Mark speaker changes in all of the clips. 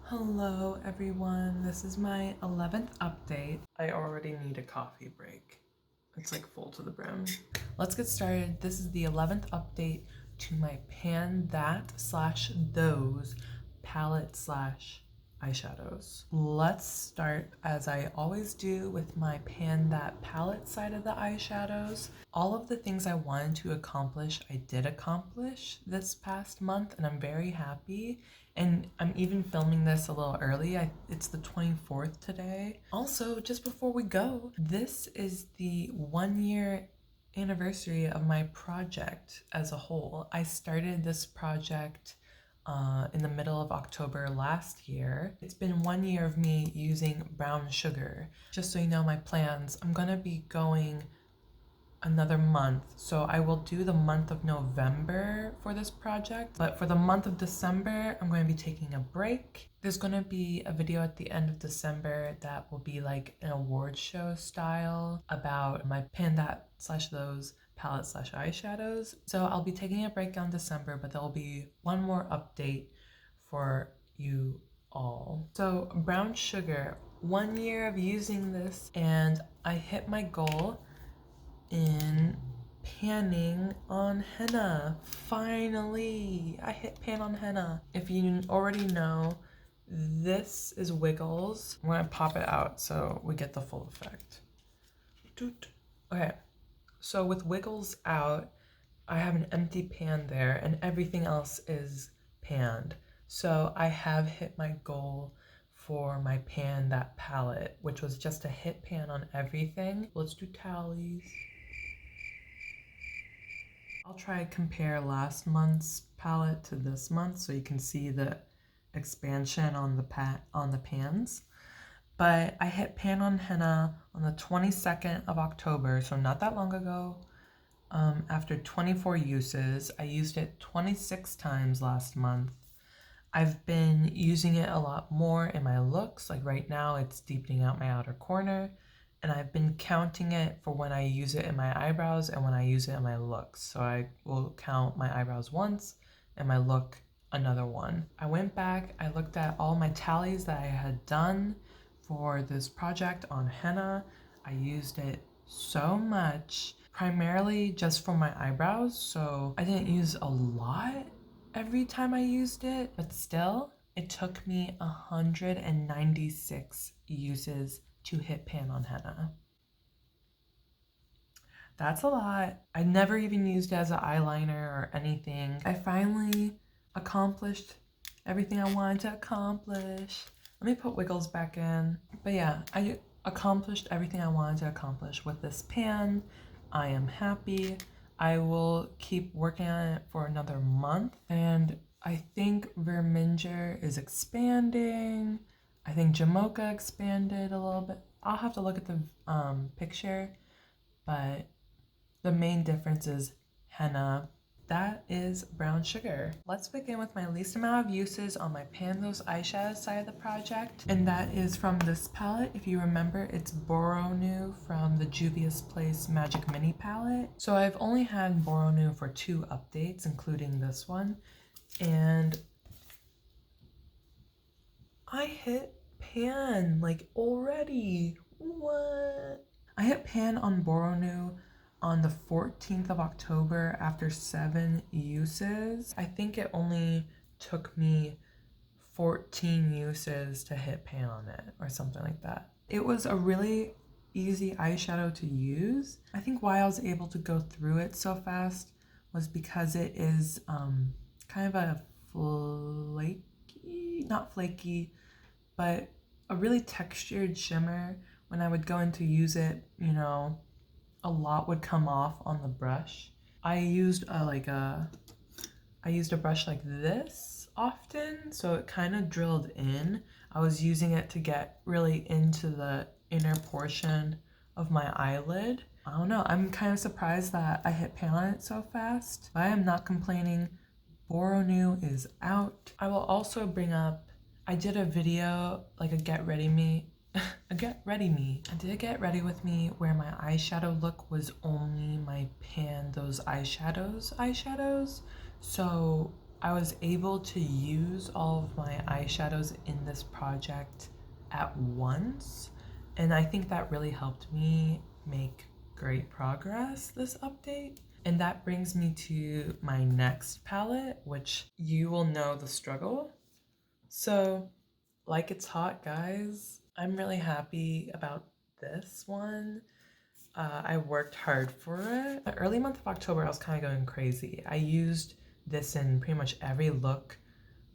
Speaker 1: Hello everyone, this is my 11th update. I already need a coffee break. It's like full to the brim. Let's get started. This is the 11th update to my Pan That slash Those palette slash eyeshadows. Let's start as I always do with my Pan That palette side of the eyeshadows. All of the things I wanted to accomplish, I did accomplish this past month and I'm very happy. And I'm even filming this a little early. It's the 24th today. Also, just before we go, this is the 1-year anniversary of my project as a whole. I started this project in the middle of October last year. It's been 1 year of me using brown sugar. Just so you know my plans, I'm gonna be going another month. So I will do the month of November for this project, but for the month of December, I'm going to be taking a break. There's going to be a video at the end of December that will be like an award show style about my Pan That slash Those palette slash eyeshadows. So I'll be taking a break on December, but there'll be one more update for you all. So brown sugar, 1 year of using this, and I hit my goal in panning on henna. Finally, I hit pan on henna. If you already know, this is Wiggles. I'm gonna pop it out so we get the full effect. Okay, so with Wiggles out, I have an empty pan there and everything else is panned. So I have hit my goal for my Pan That palette, which was just a hit pan on everything. Let's do tallies. I'll try to compare last month's palette to this month so you can see the expansion on the pans. But I hit pan on henna on the 22nd of October, so not that long ago. After 24 uses, I used it 26 times last month. I've been using it a lot more in my looks, like right now it's deepening out my outer corner. And I've been counting it for when I use it in my eyebrows and when I use it in my looks. So I will count my eyebrows once and my look another one. I went back, I looked at all my tallies that I had done for this project on henna. I used it so much, primarily just for my eyebrows. So I didn't use a lot every time I used it, but still, it took me 196 uses to hit pan on henna. That's a lot. I never even used it as an eyeliner or anything. I finally accomplished everything I wanted to accomplish. Let me put Wiggles back in. But yeah, I accomplished everything I wanted to accomplish with this pan. I am happy. I will keep working on it for another month. And I think Verminger is expanding. I think Jamocha expanded a little bit. I'll have to look at the picture, but the main difference is henna. That is brown sugar. Let's begin with my least amount of uses on my Pan Those eyeshadow side of the project, and that is from this palette. If you remember, it's Boronu from the Juvia's Place Magic Mini palette. So I've only had Boronu for 2 updates, including this one, and I hit pan like already. What? I hit pan on Boronu on the 14th of October after 7 uses. I think it only took me 14 uses to hit pan on it or something like that. It was a really easy eyeshadow to use. I think why I was able to go through it so fast was because it is kind of a not flaky, but a really textured shimmer. When I would go in to use it, you know, a lot would come off on the brush. I used a brush like this often, so it kind of drilled in. I was using it to get really into the inner portion of my eyelid. I don't know, I'm kind of surprised that I hit pan on it so fast, but I am not complaining. Boronu is out. I will also bring up, I did a video, like a get ready me. I did a get ready with me where my eyeshadow look was only my Pan Those eyeshadows. So I was able to use all of my eyeshadows in this project at once, and I think that really helped me make great progress this update. And that brings me to my next palette, which you will know the struggle. So, Like It's Hot, guys, I'm really happy about this one. I worked hard for it. The early month of October, I was kind of going crazy. I used this in pretty much every look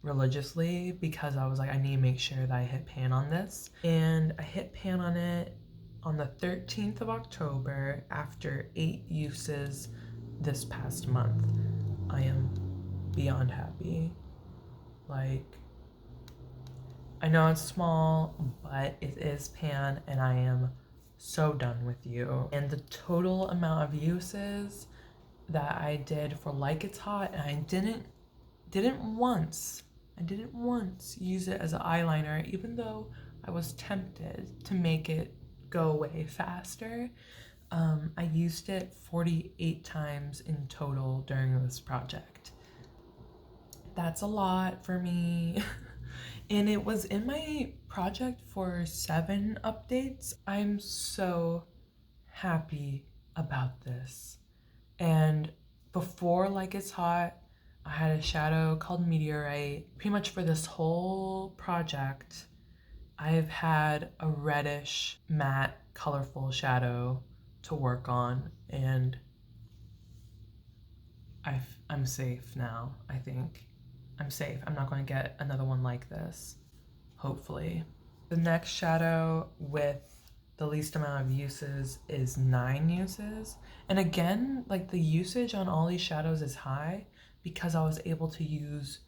Speaker 1: religiously because I was like, I need to make sure that I hit pan on this. And I hit pan on it on the 13th of October after 8 uses this past month. I am beyond happy. Like, I know it's small, but it is pan, and I am so done with you. And the total amount of uses that I did for Like It's Hot, and I didn't once use it as an eyeliner, even though I was tempted to make it go away faster. I used it 48 times in total during this project. That's a lot for me. And it was in my project for 7 updates. I'm so happy about this. And before Like It's Hot, I had a shadow called Meteorite. Pretty much for this whole project, I've had a reddish, matte, colorful shadow to work on, and I'm safe now, I think. I'm safe. I'm not going to get another one like this, hopefully. The next shadow with the least amount of uses is 9 uses. And again, like the usage on all these shadows is high because I was able to use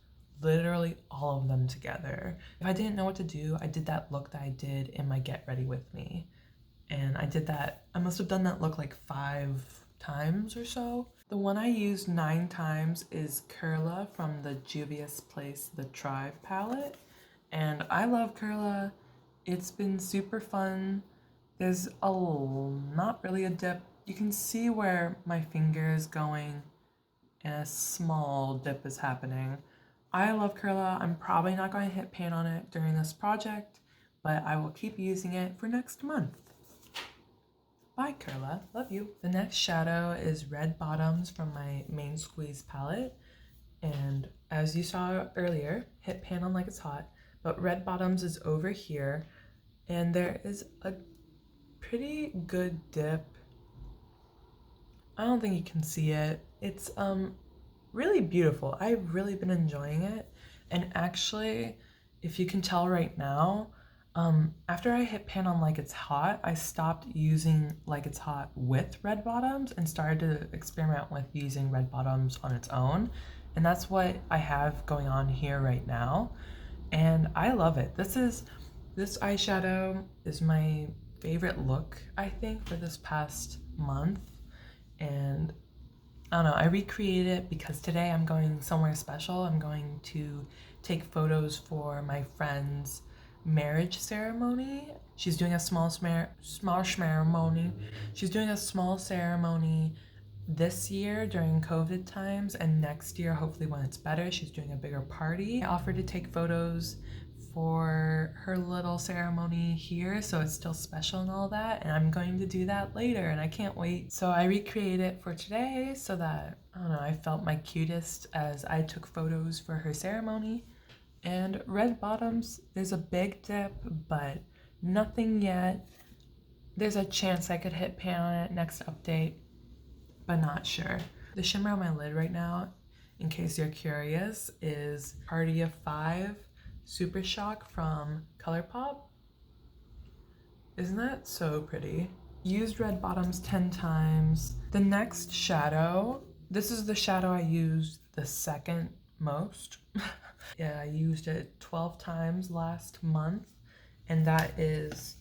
Speaker 1: literally all of them together. If I didn't know what to do, I did that look that I did in my Get Ready With Me. And I must have done that look like 5 times or so. The one I used 9 times is Curla from the Juvia's Place The Tribe palette. And I love Curla. It's been super fun. There's not really a dip. You can see where my finger is going and a small dip is happening. I love Curla. I'm probably not going to hit pan on it during this project, but I will keep using it for next month. Bye, Curla. Love you. The next shadow is Red Bottoms from my Main Squeeze palette. And as you saw earlier, hit pan on Like It's Hot, but Red Bottoms is over here. And there is a pretty good dip. I don't think you can see it. It's really beautiful. I've really been enjoying it. And actually, if you can tell right now, after I hit pan on Like It's Hot, I stopped using Like It's Hot with red bottoms and started to experiment with using red bottoms on its own. And that's what I have going on here right now. And I love it. This eyeshadow is my favorite look, I think, for this past month. And I don't know, I recreated it because today I'm going somewhere special. I'm going to take photos for my friend's marriage ceremony. She's doing a small ceremony. She's doing a small ceremony this year during COVID times, and next year, hopefully when it's better, she's doing a bigger party. I offered to take photos for her little ceremony here, so it's still special and all that, and I'm going to do that later, and I can't wait. So I recreated it for today so that, I don't know, I felt my cutest as I took photos for her ceremony. And red bottoms, there's a big dip, but nothing yet. There's a chance I could hit pan on it next update, but not sure. The shimmer on my lid right now, in case you're curious, is Party of 5 Super Shock from ColourPop. Isn't that so pretty? Used red bottoms 10 times. The next shadow, this is the shadow I used the second most. Yeah, I used it 12 times last month, and that is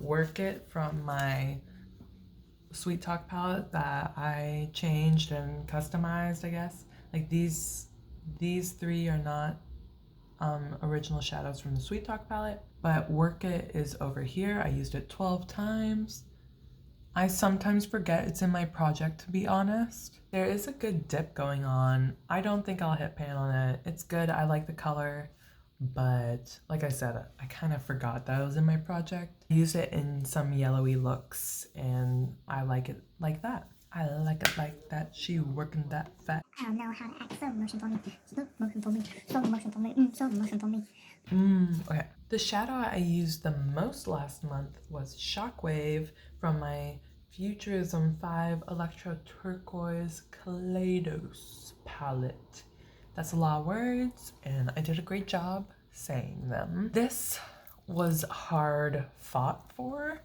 Speaker 1: Work It from my Sweet Talk palette that I changed and customized, I guess. Like these 3 are not original shadows from the Sweet Talk palette, but Work It is over here. I used it 12 times. I sometimes forget it's in my project, to be honest. There is a good dip going on. I don't think I'll hit pan on it. It's good, I like the color, but like I said, I kind of forgot that it was in my project. I use it in some yellowy looks and I like it like that. I like it like that. She working that fat.
Speaker 2: I don't know how to act. Slow motion for me. Slow motion for me. Slow motion for me. Slow motion for me.
Speaker 1: Okay. The shadow I used the most last month was Shockwave from my Futurism 5 Electro Turquoise Kaleidos palette. That's a lot of words, and I did a great job saying them. This was hard fought for.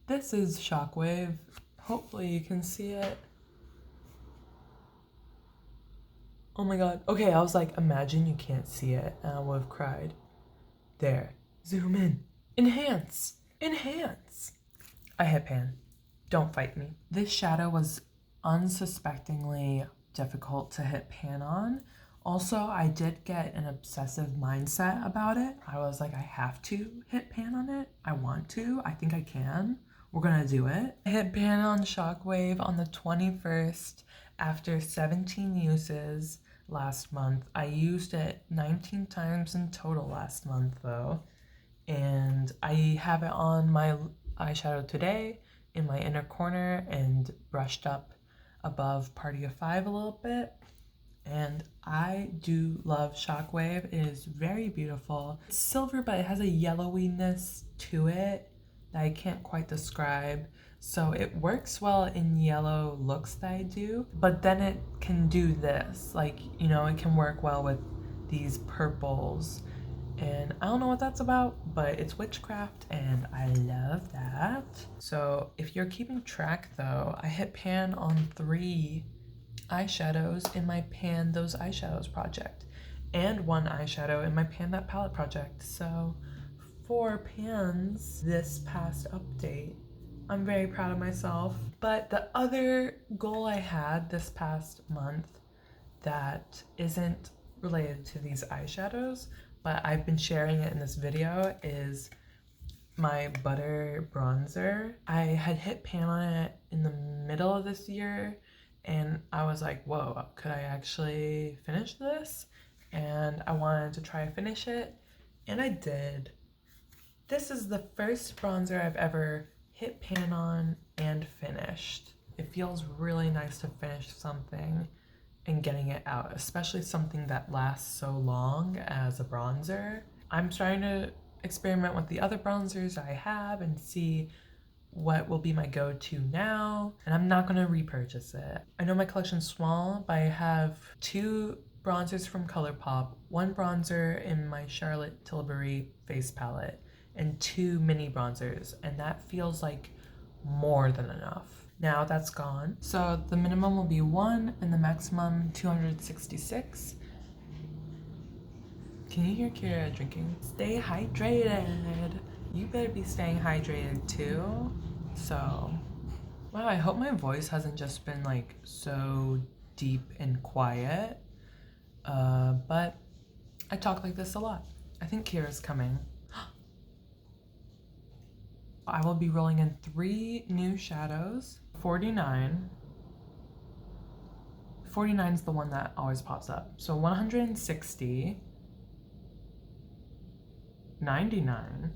Speaker 1: This is Shockwave. Hopefully you can see it. Oh my god. Okay, I was like, imagine you can't see it, and I would have cried. There. Zoom in. Enhance. Enhance. I hit pan. Don't fight me. This shadow was unsuspectingly difficult to hit pan on. Also, I did get an obsessive mindset about it. I was like, I have to hit pan on it. I want to. I think I can. We're gonna do it. I hit pan on Shockwave on the 21st after 17 uses last month. I used it 19 times in total last month though. And I have it on my eyeshadow today in my inner corner and brushed up above Party of Five a little bit. And I do love Shockwave. It is very beautiful. It's silver, but it has a yellowiness to it that I can't quite describe. So it works well in yellow looks that I do, but then it can do this. Like, you know, it can work well with these purples. And I don't know what that's about, but it's witchcraft and I love that. So if you're keeping track though, I hit pan on 3 eyeshadows in my Pan Those Eyeshadows project and 1 eyeshadow in my Pan That Palette project. So 4 pans this past update. I'm very proud of myself. But the other goal I had this past month that isn't related to these eyeshadows, but I've been sharing it in this video, is my butter bronzer. I had hit pan on it in the middle of this year and I was like, whoa, could I actually finish this? And I wanted to try to finish it, and I did. This is the first bronzer I've ever hit pan on and finished. It feels really nice to finish something and getting it out, especially something that lasts so long as a bronzer. I'm trying to experiment with the other bronzers I have and see what will be my go-to now, and I'm not gonna repurchase it. I know my collection's small, but I have 2 bronzers from ColourPop, 1 bronzer in my Charlotte Tilbury face palette, and 2 mini bronzers, and that feels like more than enough. Now that's gone. So the minimum will be 1 and the maximum 266. Can you hear Kira drinking? Stay hydrated. You better be staying hydrated too. So, wow, I hope my voice hasn't just been like so deep and quiet. But I talk like this a lot. I think Kira's coming. I will be rolling in 3 new shadows. 49. 49 is the one that always pops up. So 160. 99.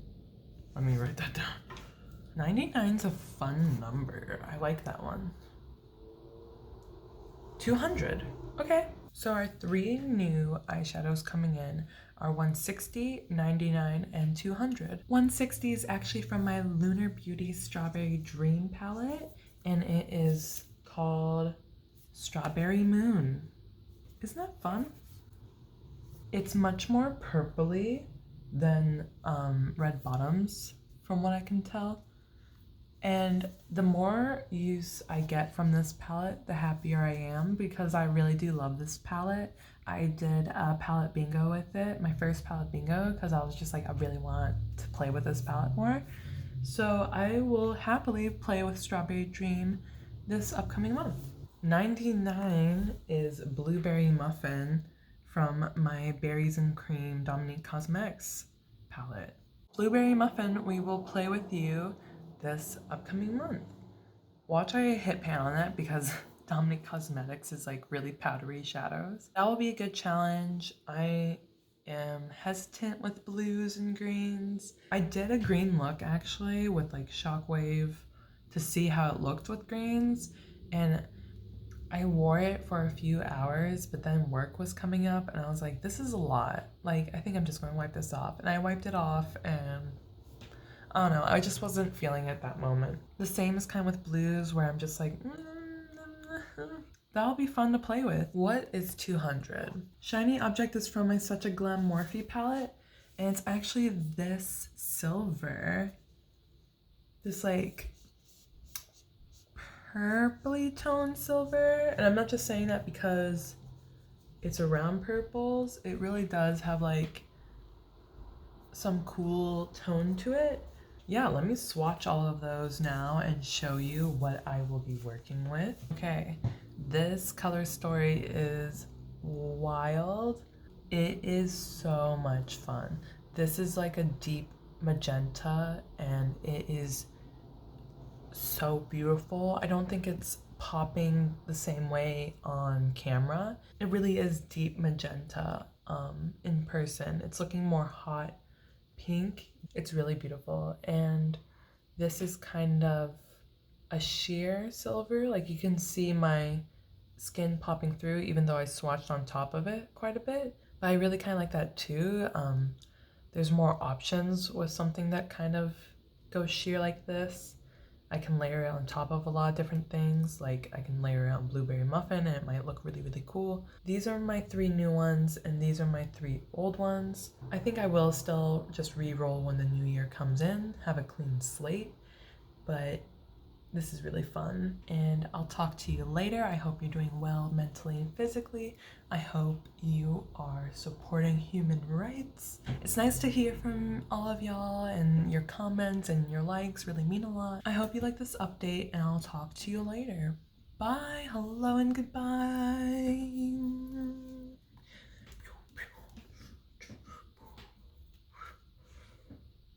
Speaker 1: Let me write that down. 99's a fun number. I like that one. 200. Okay. So our 3 new eyeshadows coming in are 160, 99, and 200. 160 is actually from my Lunar Beauty Strawberry Dream palette, and it is called Strawberry Moon. Isn't that fun? It's much more purpley than Red Bottoms, from what I can tell. And the more use I get from this palette, the happier I am, because I really do love this palette. I did a palette bingo with it, my first palette bingo, because I was just like, I really want to play with this palette more. So I will happily play with Strawberry Dream this upcoming month. 99 is Blueberry Muffin from my Berries and Cream Dominique Cosmetics palette. Blueberry Muffin, we will play with you this upcoming month. Watch I hit pan on that because Dominic Cosmetics is like really powdery shadows. That will be a good challenge. I am hesitant with blues and greens. I did a green look actually with like Shockwave to see how it looked with greens, and I wore it for a few hours, but then work was coming up and I was like, this is a lot. Like, I think I'm just going to wipe this off. And I wiped it off and I don't know, I just wasn't feeling it that moment. The same is kind of with blues where I'm just like, that'll be fun to play with. What is 200? Shiny object is from my Such a Glam Morphe palette, and it's actually this silver. This like purpley toned silver. And I'm not just saying that because it's around purples. It really does have like some cool tone to it. Yeah, let me swatch all of those now and show you what I will be working with. Okay, this color story is wild. It is so much fun. This is like a deep magenta and it is so beautiful. I don't think it's popping the same way on camera. It really is deep magenta in person. It's looking more hot pink. It's really beautiful. And this is kind of a sheer silver. Like you can see my skin popping through even though I swatched on top of it quite a bit. But I really kind of like that too. There's more options with something that kind of goes sheer like this. I can layer it on top of a lot of different things. Like I can layer it on blueberry muffin and it might look really, really cool. These are my 3 new ones and these are my 3 old ones. I think I will still just re-roll when the new year comes in, have a clean slate, but this is really fun and I'll talk to you later. I hope you're doing well mentally and physically. I hope you are supporting human rights. It's nice to hear from all of y'all and your comments and your likes really mean a lot. I hope you like this update and I'll talk to you later. Bye, hello and goodbye.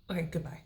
Speaker 1: Okay, goodbye.